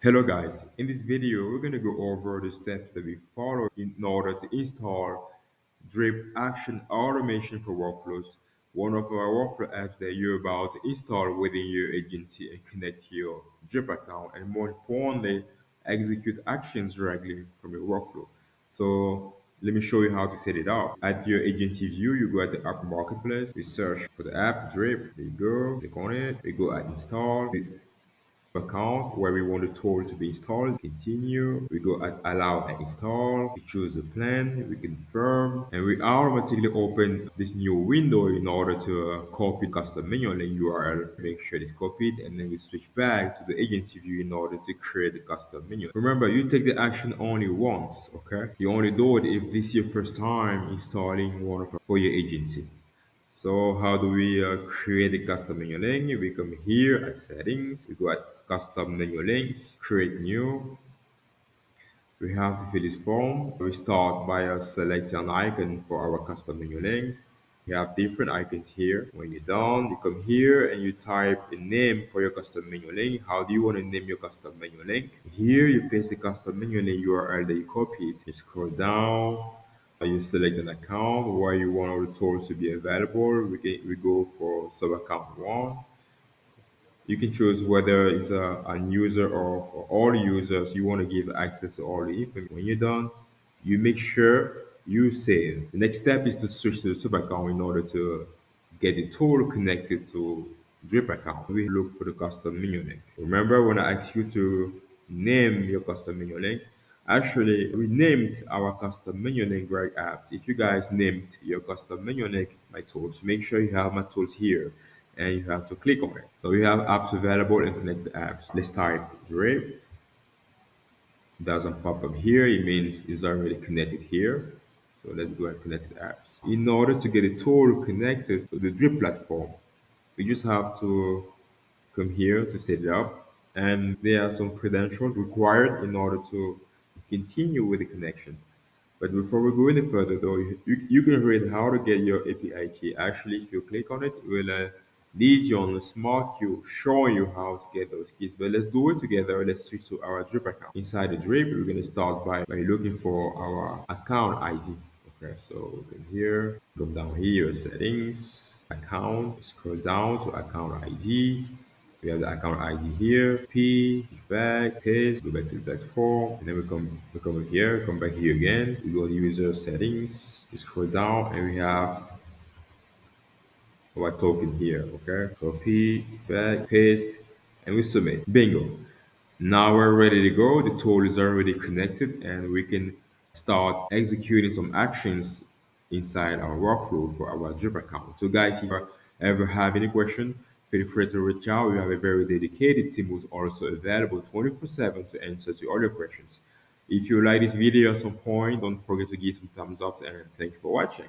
Hello guys, in this video we're going to go over the steps that we follow in order to install Drip Action Automation for Workflows, one of our workflow apps that you're about to install within your agency and connect to your Drip account and more importantly, execute actions directly from your workflow. So let me show you how to set it up. At your agency view, you go at the app marketplace, you search for the app Drip, there you go, click on it, we go at install, account where we want the tool to be installed. Continue. We go at allow and install. We choose the plan. We confirm, and we automatically open this new window in order to copy custom manual link URL. Make sure it's copied, and then we switch back to the agency view in order to create the custom menu. Remember, you take the action only once. Okay, you only do it if this is your first time installing one of for your agency. So how do we create a custom menu link? We come here at settings, we go at custom menu links, create new. We have to fill this form. We start by selecting an icon for our custom menu links. We have different icons here. When you're done, you come here and you type a name for your custom menu link. How do you want to name your custom menu link? Here you paste the custom menu link URL that you copied. You scroll down, you select an account where you want all the tools to be available. We go for sub account one. You can choose whether it's a user or for all users. You want to give access to all the information. When you're done, you make sure you save. The next step is to switch to the sub account in order to get the tool connected to Drip account. We look for the custom menu link. Remember when I asked you to name your custom menu link? Actually, we named our custom menu link right apps. If you guys named your custom menu link my tools, make sure you have my tools here and you have to click on it. So we have apps available and connected apps. Let's type Drip. Doesn't pop up here. It means it's already connected here. So let's go and connect apps. In order to get a tool connected to the Drip platform, we just have to come here to set it up. And there are some credentials required in order to continue with the connection. But before we go any further though, you can read how to get your API key. Actually, if you click on it, it will lead you on a smart queue showing you how to get those keys. But let's do it together. Let's switch to our Drip account. Inside the Drip, we're going to start by looking for our account ID. Okay, so in here, go down here, settings, account, scroll down to account ID. We have the account ID here, P, back, paste, go back to that form, and then we come here, come back here again. We go to user settings, we scroll down, and we have our token here. Okay, copy, back, paste, and we submit. Bingo. Now we're ready to go. The tool is already connected, and we can start executing some actions inside our workflow for our Drip account. So guys, if you ever have any question, feel free to reach out. We have a very dedicated team who's also available 24/7 to answer to all your questions. If you like this video at some point, don't forget to give some thumbs up and thank you for watching.